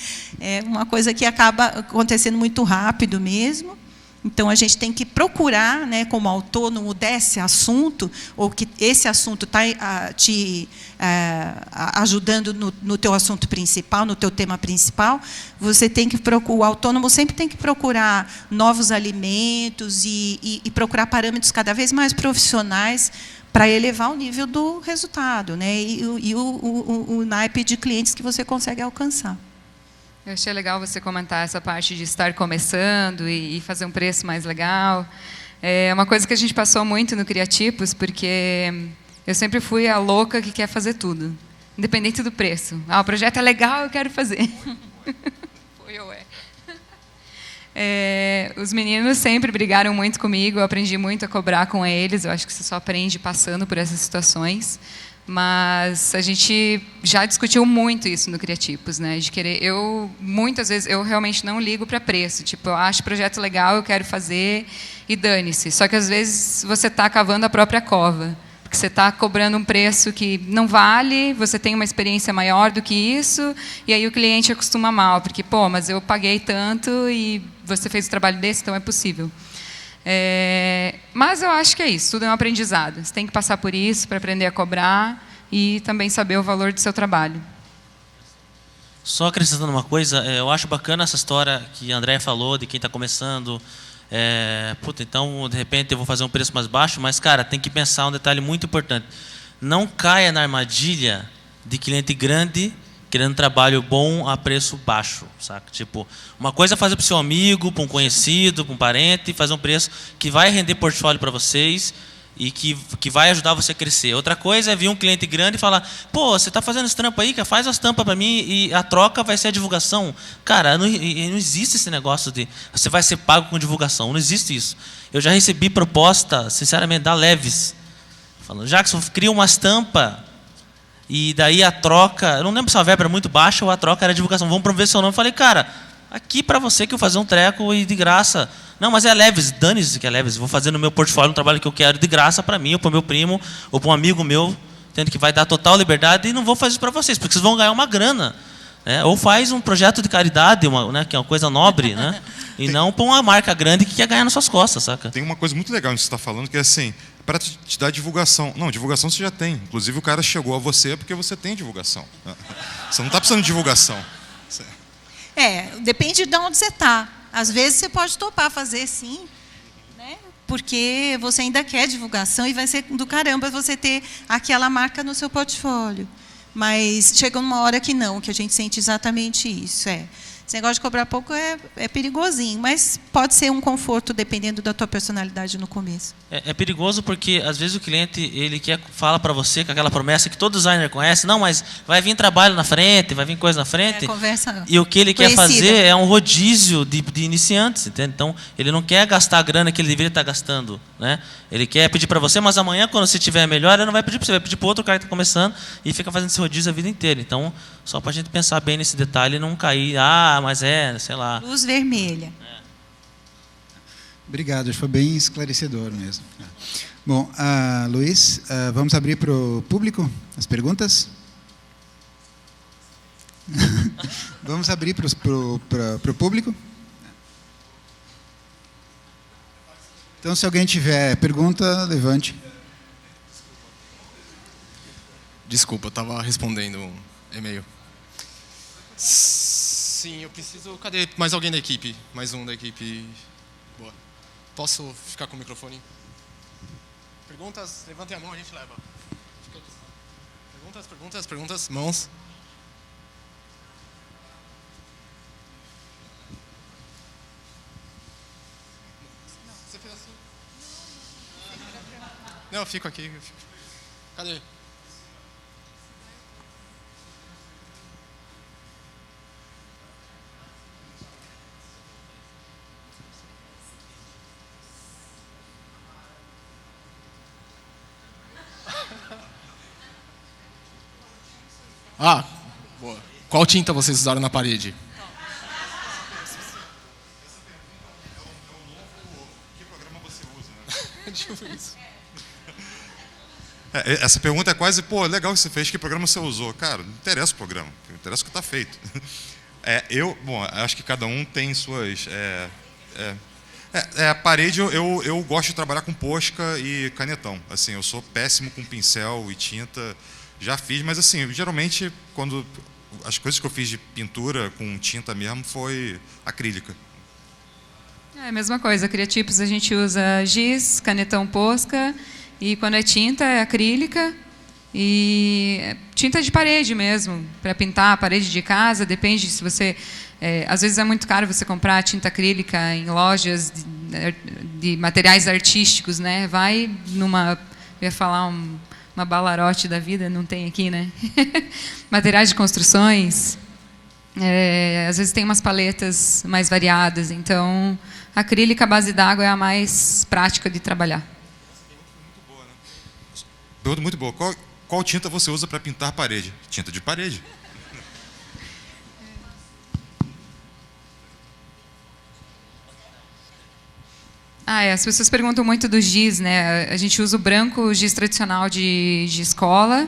Speaker 3: É uma coisa que acaba acontecendo muito rápido mesmo. Então, a gente tem que procurar, né, como autônomo desse assunto, ou que esse assunto está te ajudando no teu assunto principal, no teu tema principal, você tem que procurar, o autônomo sempre tem que procurar novos alimentos e procurar parâmetros cada vez mais profissionais para elevar o nível do resultado, né? E o naipe de clientes que você consegue alcançar.
Speaker 4: Eu achei legal você comentar essa parte de estar começando e fazer um preço mais legal. É uma coisa que a gente passou muito no Criatipos, porque eu sempre fui a louca que quer fazer tudo, independente do preço. O projeto é legal, eu quero fazer. Foi ou os meninos sempre brigaram muito comigo, eu aprendi muito a cobrar com eles, eu acho que você só aprende passando por essas situações. Mas a gente já discutiu muito isso no Criatipos, né? De querer, muitas vezes eu realmente não ligo para preço. Tipo, eu acho projeto legal, eu quero fazer e dane-se. Só que às vezes você está cavando a própria cova, Porque você está cobrando um preço que não vale, você tem uma experiência maior do que isso, e aí o cliente acostuma mal, porque, pô, mas eu paguei tanto e você fez o trabalho desse, então é possível. Mas eu acho que é isso, tudo é um aprendizado. Você tem que passar por isso para aprender a cobrar e também saber o valor do seu trabalho.
Speaker 5: Só acrescentando uma coisa, eu acho bacana essa história que a Andréia falou, de quem está começando. Então, de repente, eu vou fazer um preço mais baixo, mas, cara, tem que pensar um detalhe muito importante. Não caia na armadilha de cliente grande querendo trabalho bom a preço baixo, saca? Tipo, uma coisa é fazer para o seu amigo, para um conhecido, para um parente, fazer um preço que vai render portfólio para vocês e que vai ajudar você a crescer. Outra coisa é vir um cliente grande e falar, pô, você está fazendo esse trampo aí, faz as tampas para mim e a troca vai ser a divulgação. Cara, não existe esse negócio de você vai ser pago com divulgação, não existe isso. Eu já recebi proposta, sinceramente, da Leves, falando, Jackson, cria uma estampa e daí a troca, eu não lembro se a verba era muito baixa ou a troca era a divulgação, vamos promover seu nome. Eu falei, cara, aqui para você que eu vou fazer um treco e de graça. Não, mas é Leves, dane-se que é Leves. Vou fazer no meu portfólio um trabalho que eu quero de graça para mim, ou para o meu primo, ou para um amigo meu, tendo que vai dar total liberdade, e não vou fazer isso para vocês, porque vocês vão ganhar uma grana. Né? Ou faz um projeto de caridade, né, que é uma coisa nobre, né? E não para uma marca grande que quer ganhar nas suas costas, saca?
Speaker 2: Tem uma coisa muito legal nisso que você está falando, que é assim, para te dar divulgação. Não, divulgação você já tem. Inclusive o cara chegou a você porque você tem divulgação. Você não está precisando de divulgação.
Speaker 3: Depende de onde você está. Às vezes você pode topar fazer sim, né? Porque você ainda quer divulgação e vai ser do caramba você ter aquela marca no seu portfólio. Mas chega uma hora que não, que a gente sente exatamente isso. Esse negócio de cobrar pouco é perigosinho, mas pode ser um conforto dependendo da tua personalidade no começo.
Speaker 5: É perigoso porque às vezes o cliente ele fala para você com aquela promessa que todo designer conhece, não, mas vai vir trabalho na frente, vai vir coisa na frente.
Speaker 3: Conversa
Speaker 5: e o que ele
Speaker 3: conhecida.
Speaker 5: quer fazer é um rodízio de iniciantes, entende? Então ele não quer gastar a grana que ele deveria estar gastando, né? Ele quer pedir para você, mas amanhã quando você tiver melhor, ele não vai pedir para você, vai pedir para outro cara que está começando e fica fazendo esse rodízio a vida inteira. Então só para a gente pensar bem nesse detalhe e não cair, mas sei lá.
Speaker 3: Luz vermelha.
Speaker 1: Obrigado, foi bem esclarecedor mesmo. Bom, Luiz, vamos abrir para o público as perguntas? Vamos abrir para o público? Então, se alguém tiver pergunta, levante.
Speaker 6: Desculpa, eu estava respondendo um e-mail. Sim, eu preciso... Cadê mais alguém da equipe? Mais um da equipe. Boa. Posso ficar com o microfone? Perguntas? Levantem a mão, a gente leva. Perguntas. Mãos. Você fez assim? Não, eu fico aqui. Cadê? Boa. Qual tinta vocês usaram na parede?
Speaker 2: Que programa você usa? Essa pergunta é quase, legal que você fez, que programa você usou? Cara, não interessa o programa, interessa o que está feito. Acho que cada um tem suas... a parede, eu gosto de trabalhar com posca e canetão. Assim, eu sou péssimo com pincel e tinta. Já fiz, mas assim, geralmente, quando as coisas que eu fiz de pintura com tinta mesmo foi acrílica.
Speaker 4: É a mesma coisa, criatipos a gente usa giz, canetão posca, e quando é tinta é acrílica, e tinta de parede mesmo, para pintar a parede de casa, depende se você... às vezes é muito caro você comprar tinta acrílica em lojas de materiais artísticos, né? Vai numa... Eu ia falar uma Balarote da vida, não tem aqui, né? Materiais de construções. Às vezes tem umas paletas mais variadas, então a acrílica à base d'água é a mais prática de trabalhar.
Speaker 2: Pergunta muito boa. Qual tinta você usa para pintar a parede? Tinta de parede.
Speaker 4: As pessoas perguntam muito do giz, né? A gente usa o branco, o giz tradicional de escola,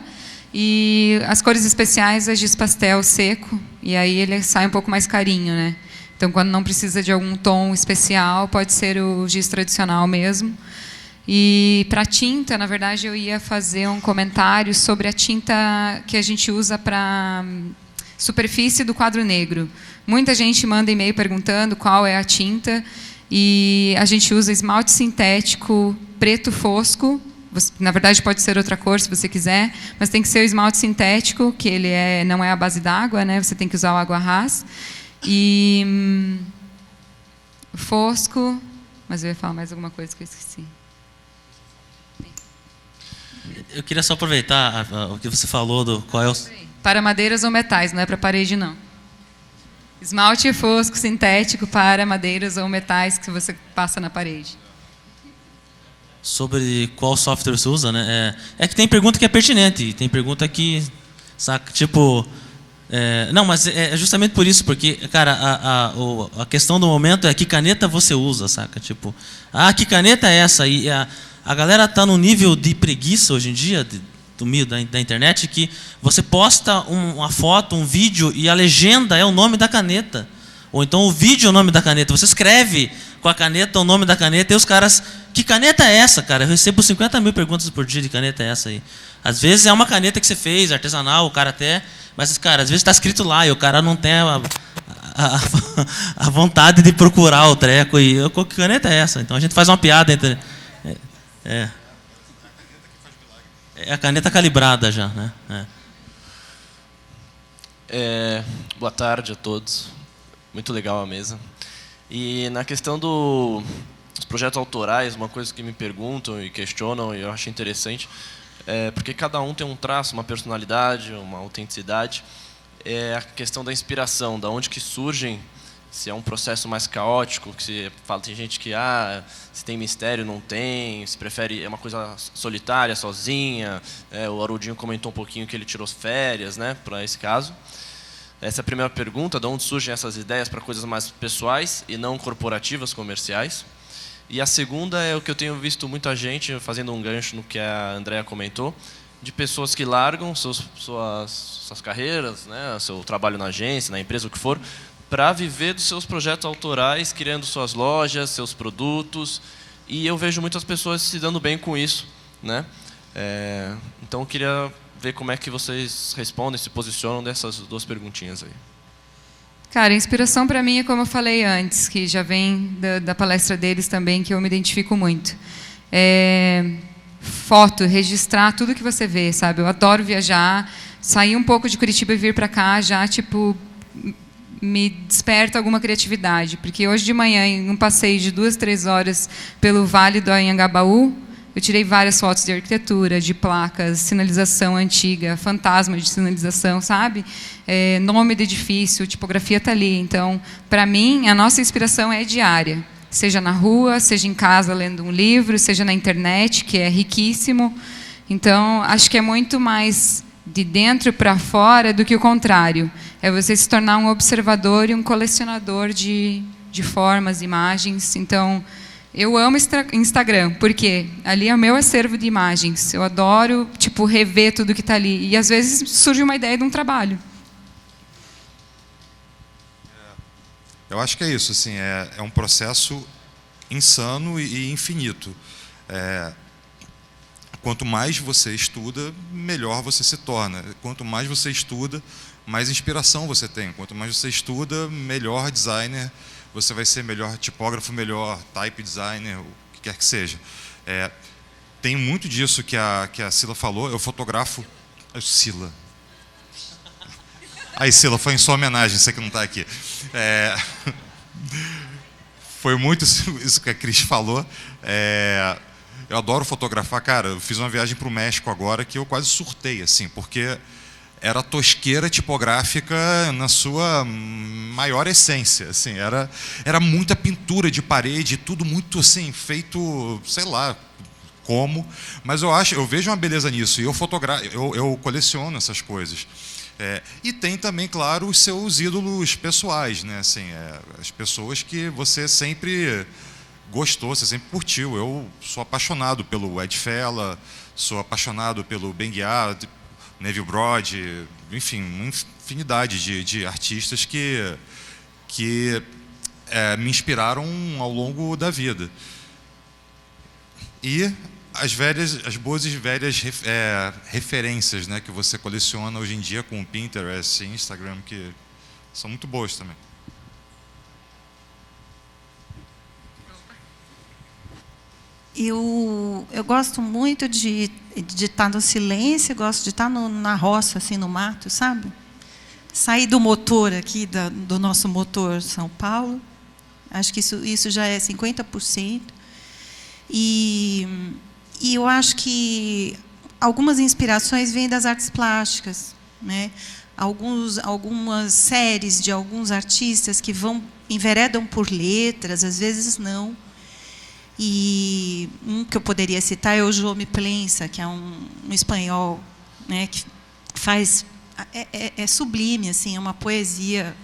Speaker 4: e as cores especiais é giz pastel seco, e aí ele sai um pouco mais carinho, né? Então, quando não precisa de algum tom especial, pode ser o giz tradicional mesmo. E para tinta, na verdade, eu ia fazer um comentário sobre a tinta que a gente usa para superfície do quadro negro. Muita gente manda e-mail perguntando qual é a tinta, e a gente usa esmalte sintético preto fosco. Na verdade, pode ser outra cor, se você quiser, mas tem que ser o esmalte sintético, que ele não é a base d'água, né? Você tem que usar o água ras. E fosco, mas eu ia falar mais alguma coisa que eu esqueci.
Speaker 5: Eu queria só aproveitar o que você falou do qual é o...
Speaker 4: Para madeiras ou metais, não é para parede, não. Esmalte fosco sintético para madeiras ou metais que você passa na parede.
Speaker 5: Sobre qual software você usa, né? É que tem pergunta que é pertinente, tem pergunta que, saca, tipo... não, mas é justamente por isso, porque, cara, a questão do momento é que caneta você usa, saca? Tipo, que caneta é essa? E a galera tá num nível de preguiça hoje em dia, do meio da internet, que você posta uma foto, um vídeo, e a legenda é o nome da caneta. Ou então o vídeo é o nome da caneta. Você escreve com a caneta o nome da caneta, e os caras... Que caneta é essa, cara? Eu recebo 50 mil perguntas por dia de caneta é essa aí. Às vezes é uma caneta que você fez, artesanal, o cara até... Mas, cara, às vezes está escrito lá, e o cara não tem a vontade de procurar o treco. E que caneta é essa? Então a gente faz uma piada entre... É a caneta calibrada já, né?
Speaker 7: Boa tarde a todos. Muito legal a mesa. E na questão dos projetos autorais, uma coisa que me perguntam e questionam, e eu acho interessante, porque cada um tem um traço, uma personalidade, uma autenticidade. É a questão da inspiração, da onde que surgem, se é um processo mais caótico, que se fala, tem gente que se tem mistério, não tem, se prefere uma coisa solitária, sozinha. O Haroldinho comentou um pouquinho que ele tirou férias, né, para esse caso. Essa é a primeira pergunta, de onde surgem essas ideias para coisas mais pessoais e não corporativas, comerciais. E a segunda é o que eu tenho visto muita gente, fazendo um gancho no que a Andrea comentou, de pessoas que largam suas carreiras, né, seu trabalho na agência, na empresa, o que for, para viver dos seus projetos autorais, criando suas lojas, seus produtos. E eu vejo muitas pessoas se dando bem com isso, né? Então eu queria ver como é que vocês respondem, se posicionam dessas duas perguntinhas aí.
Speaker 4: Cara, a inspiração para mim é como eu falei antes, que já vem da palestra deles também, que eu me identifico muito. Foto, registrar tudo que você vê, sabe? Eu adoro viajar, sair um pouco de Curitiba e vir para cá já, tipo, me desperta alguma criatividade. Porque hoje de manhã, em um passeio de 2, 3 horas pelo Vale do Anhangabaú, eu tirei várias fotos de arquitetura, de placas, sinalização antiga, fantasma de sinalização, sabe? Nome de edifício, tipografia está ali. Então, para mim, a nossa inspiração é diária. Seja na rua, seja em casa lendo um livro, seja na internet, que é riquíssimo. Então, acho que é muito mais de dentro para fora do que o contrário. É você se tornar um observador e um colecionador de formas, imagens. Então, eu amo Instagram, porque ali é o meu acervo de imagens. Eu adoro, tipo, rever tudo que está ali. E, às vezes, surge uma ideia de um trabalho.
Speaker 2: Eu acho que é isso, assim, é um processo insano e infinito. Quanto mais você estuda, melhor você se torna. Quanto mais você estuda, mais inspiração você tem. Quanto mais você estuda, melhor designer você vai ser, melhor tipógrafo, melhor type designer, o que quer que seja. Tem muito disso que a Sila falou. Eu fotografo... Sila. Aí, Sila, foi em sua homenagem, você que não está aqui. Foi muito isso que a Cris falou. Eu adoro fotografar. Cara, eu fiz uma viagem para o México agora que eu quase surtei, assim, porque era tosqueira tipográfica na sua maior essência. Assim, era muita pintura de parede, tudo muito assim, feito, sei lá como. Mas eu vejo uma beleza nisso. E eu coleciono essas coisas. E tem também, claro, os seus ídolos pessoais, né? Assim, as pessoas que você sempre gostou, você sempre curtiu. Eu sou apaixonado pelo Ed Fella, sou apaixonado pelo Benguiat, Neville Broad, enfim, uma infinidade de artistas que me inspiraram ao longo da vida. E as boas e velhas referências, né, que você coleciona hoje em dia com o Pinterest e Instagram, que são muito boas também.
Speaker 3: Eu gosto muito de estar no silêncio, gosto de estar na roça, assim, no mato, sabe? Sair do motor aqui, do nosso motor São Paulo. Acho que isso já é 50%. E eu acho que algumas inspirações vêm das artes plásticas, né? Algumas séries de alguns artistas que enveredam por letras, às vezes não. E um que eu poderia citar é o Jaume Plensa, que é um espanhol, né, que faz sublime, assim, é uma poesia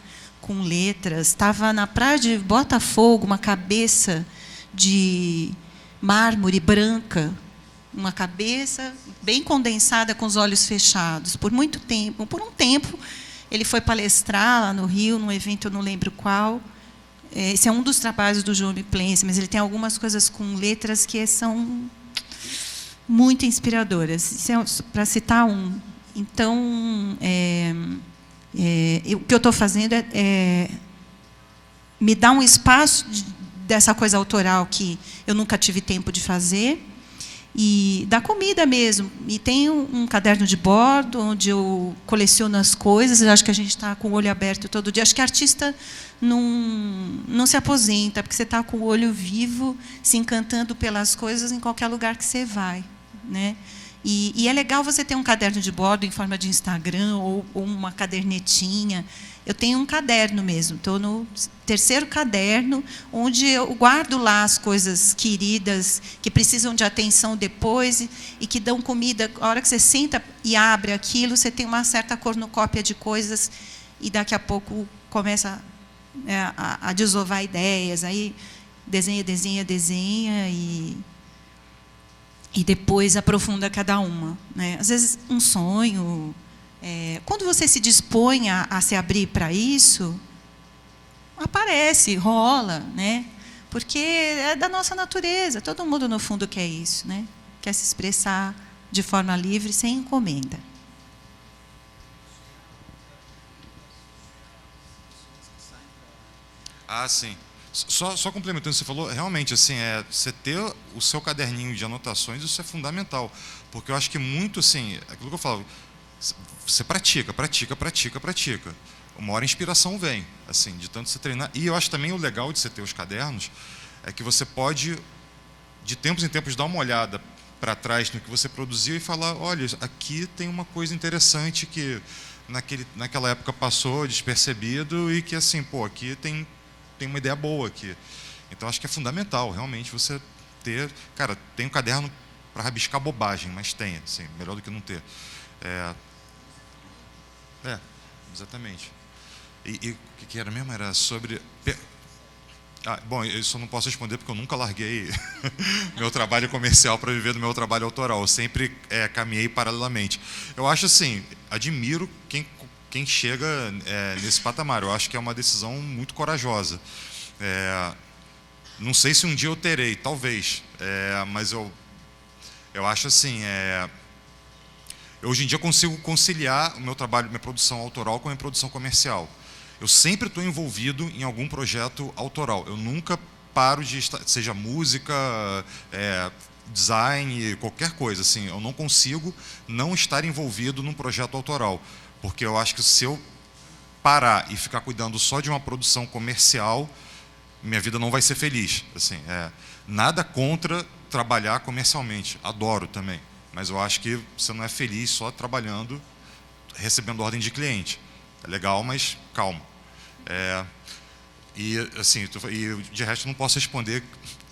Speaker 3: com letras. Estava na praia de Botafogo, uma cabeça de mármore branca, uma cabeça bem condensada com os olhos fechados. Por um tempo, ele foi palestrar lá no Rio, num evento, eu não lembro qual. Esse é um dos trabalhos do Jaume Plensa, mas ele tem algumas coisas com letras que são muito inspiradoras. Isso é para citar um. Então, o que eu estou fazendo é me dar um espaço dessa coisa autoral que eu nunca tive tempo de fazer, e da comida mesmo. E tenho um caderno de bordo, onde eu coleciono as coisas. Eu acho que a gente está com o olho aberto todo dia. Acho que artista não se aposenta, porque você está com o olho vivo, se encantando pelas coisas em qualquer lugar que você vai, né? E é legal você ter um caderno de bordo em forma de Instagram ou uma cadernetinha. Eu tenho um caderno mesmo, estou no 3º caderno, onde eu guardo lá as coisas queridas, que precisam de atenção depois e que dão comida. A hora que você senta e abre aquilo, você tem uma certa cornucópia de coisas e daqui a pouco começa a desovar ideias. Aí desenha e depois aprofunda cada uma, né? Às vezes um sonho. Quando você se dispõe a se abrir para isso, aparece, rola, né? Porque é da nossa natureza. Todo mundo, no fundo, quer isso, né? Quer se expressar de forma livre, sem encomenda.
Speaker 2: Ah, sim. Só complementando, você falou, realmente, assim, você ter o seu caderninho de anotações, isso é fundamental. Porque eu acho que muito, assim, aquilo que eu falo, você pratica. Uma hora a inspiração vem, assim, de tanto você treinar. E eu acho também o legal de você ter os cadernos é que você pode, de tempos em tempos, dar uma olhada para trás no que você produziu e falar, olha, aqui tem uma coisa interessante que naquela época passou despercebido e que, assim, pô, aqui tem uma ideia boa aqui. Então, acho que é fundamental, realmente, você ter... Cara, tem um caderno para rabiscar bobagem, mas tenha, assim, melhor do que não ter. Exatamente. E o que era mesmo? Era sobre... bom, eu só não posso responder porque eu nunca larguei meu trabalho comercial para viver do meu trabalho autoral. Eu sempre caminhei paralelamente. Eu acho assim, admiro quem chega nesse patamar. Eu acho que é uma decisão muito corajosa. Não sei se um dia eu terei, talvez. Mas eu acho assim... Hoje em dia eu consigo conciliar o meu trabalho, minha produção autoral com a minha produção comercial. Eu sempre estou envolvido em algum projeto autoral. Eu nunca paro de estar, seja música, design, qualquer coisa. Assim, eu não consigo não estar envolvido num projeto autoral. Porque eu acho que se eu parar e ficar cuidando só de uma produção comercial, minha vida não vai ser feliz. Assim, nada contra trabalhar comercialmente. Adoro também. Mas eu acho que você não é feliz só trabalhando, recebendo ordem de cliente. É legal, mas calma. E assim, de resto não posso responder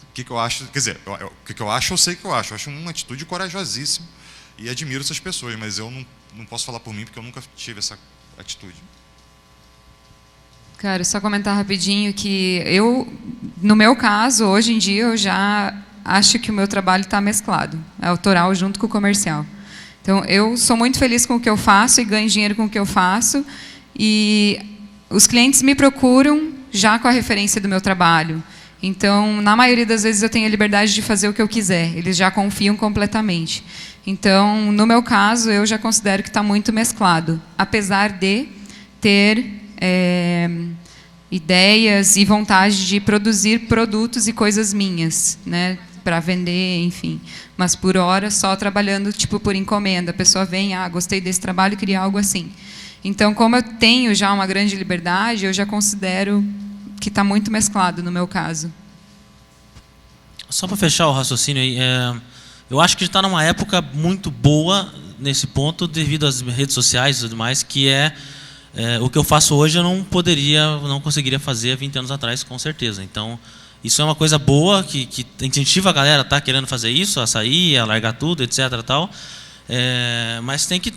Speaker 2: o que eu acho. Quer dizer, o que eu acho, eu sei que eu acho. Eu acho uma atitude corajosíssima e admiro essas pessoas, mas eu não posso falar por mim porque eu nunca tive essa atitude.
Speaker 4: Cara, só comentar rapidinho que eu, no meu caso, hoje em dia, eu já acho que o meu trabalho está mesclado, é autoral junto com o comercial. Então, eu sou muito feliz com o que eu faço e ganho dinheiro com o que eu faço, e os clientes me procuram já com a referência do meu trabalho. Então, na maioria das vezes, eu tenho a liberdade de fazer o que eu quiser, eles já confiam completamente. Então, no meu caso, eu já considero que está muito mesclado, apesar de ter ideias e vontade de produzir produtos e coisas minhas, né, para vender, enfim. Mas por hora só trabalhando tipo por encomenda. A pessoa vem, gostei desse trabalho, queria algo assim. Então, como eu tenho já uma grande liberdade, eu já considero que está muito mesclado no meu caso.
Speaker 5: Só para fechar o raciocínio aí, eu acho que está numa época muito boa nesse ponto devido às redes sociais e tudo mais, que o que eu faço hoje eu não conseguiria fazer há 20 anos atrás, com certeza. Então, isso é uma coisa boa, que incentiva a galera a estar querendo fazer isso, a sair, a largar tudo, etc. Tal. Mas tem que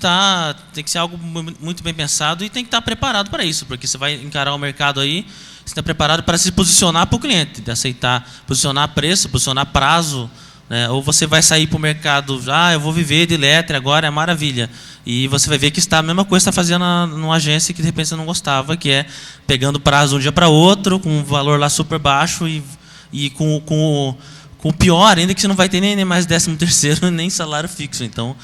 Speaker 5: ser algo muito bem pensado e tem que estar preparado para isso, porque você vai encarar o mercado aí, você está preparado para se posicionar para o cliente, de aceitar, posicionar preço, posicionar prazo, né? Ou você vai sair para o mercado, eu vou viver de letra agora, é maravilha. E você vai ver que está a mesma coisa que está fazendo numa agência que de repente você não gostava, que é pegando prazo de um dia para outro, com um valor lá super baixo e com o pior ainda, que você não vai ter nem mais 13º, nem salário fixo. Então,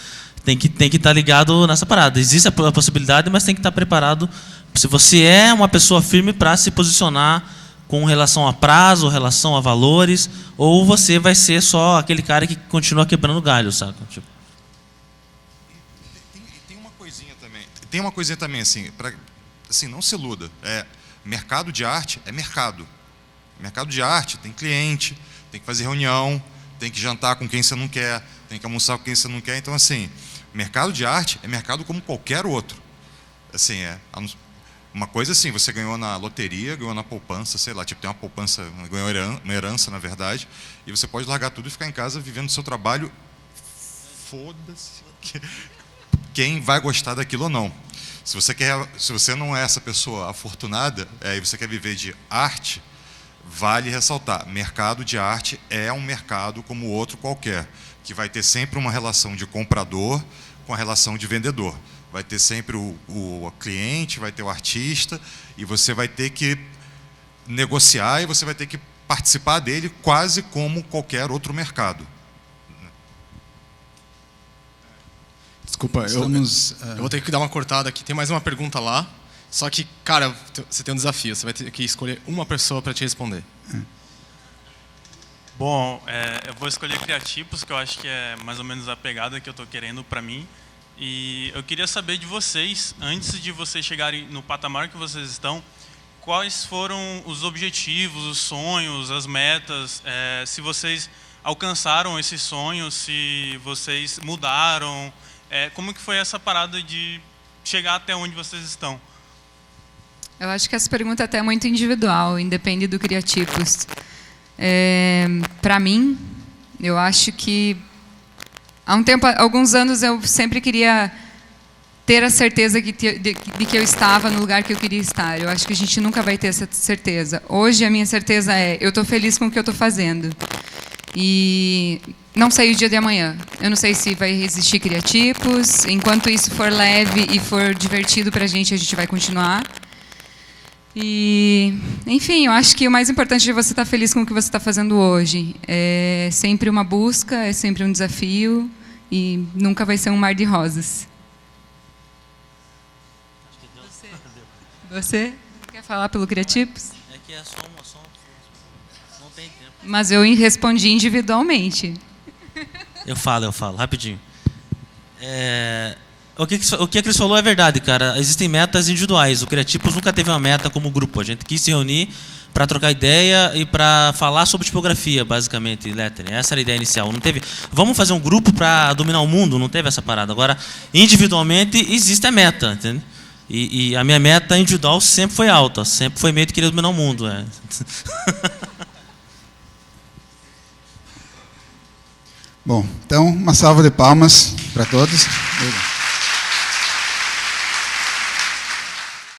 Speaker 5: tem que estar ligado nessa parada. Existe a possibilidade, mas tem que estar preparado. Se você é uma pessoa firme para se posicionar com relação a prazo, relação a valores, ou você vai ser só aquele cara que continua quebrando galho, saca? Tipo.
Speaker 2: Tem uma coisinha também, assim, não se iluda. Mercado de arte é mercado. Mercado de arte tem cliente, tem que fazer reunião, tem que jantar com quem você não quer, tem que almoçar com quem você não quer. Então, assim, mercado de arte é mercado como qualquer outro. Assim, uma coisa assim, você ganhou na loteria, ganhou na poupança, sei lá, tipo, tem uma poupança, ganhou uma herança, na verdade, e você pode largar tudo e ficar em casa vivendo o seu trabalho. Foda-se quem vai gostar daquilo ou não. Se você não é essa pessoa afortunada, e você quer viver de arte, vale ressaltar, mercado de arte é um mercado como outro qualquer, que vai ter sempre uma relação de comprador com a relação de vendedor. Vai ter sempre o cliente, vai ter o artista, e você vai ter que negociar e você vai ter que participar dele quase como qualquer outro mercado.
Speaker 6: Desculpa, eu vou ter que dar uma cortada aqui. Tem mais uma pergunta lá. Só que, cara, você tem um desafio. Você vai ter que escolher uma pessoa para te responder.
Speaker 8: Bom, eu vou escolher criativos, que eu acho que é mais ou menos a pegada que eu estou querendo para mim. E eu queria saber de vocês, antes de vocês chegarem no patamar que vocês estão, quais foram os objetivos, os sonhos, as metas, se vocês alcançaram esses sonhos, se vocês mudaram, como que foi essa parada de chegar até onde vocês estão?
Speaker 4: Eu acho que essa pergunta até é muito individual, independe do criativos. Para mim, eu acho que há alguns anos eu sempre queria ter a certeza de que eu estava no lugar que eu queria estar. Eu acho que a gente nunca vai ter essa certeza. Hoje a minha certeza eu estou feliz com o que eu estou fazendo. E não sei o dia de amanhã. Eu não sei se vai existir criativos. Enquanto isso for leve e for divertido para a gente vai continuar. E, enfim, eu acho que o mais importante é você estar feliz com o que você está fazendo hoje. É sempre uma busca, é sempre um desafio e nunca vai ser um mar de rosas. Você quer falar pelo Criativos?
Speaker 5: É que é só não tem tempo.
Speaker 4: Mas eu respondi individualmente.
Speaker 5: Eu falo, rapidinho. O que a Cris falou é verdade, cara. Existem metas individuais. O Criativos nunca teve uma meta como grupo. A gente quis se reunir para trocar ideia e para falar sobre tipografia, basicamente, lettering. Essa era a ideia inicial. Não teve, vamos fazer um grupo para dominar o mundo? Não teve essa parada. Agora, individualmente, existe a meta, entende? E a minha meta individual sempre foi alta. Sempre foi meio de querer dominar o mundo.
Speaker 1: Bom, então, uma salva de palmas para todos. Obrigado.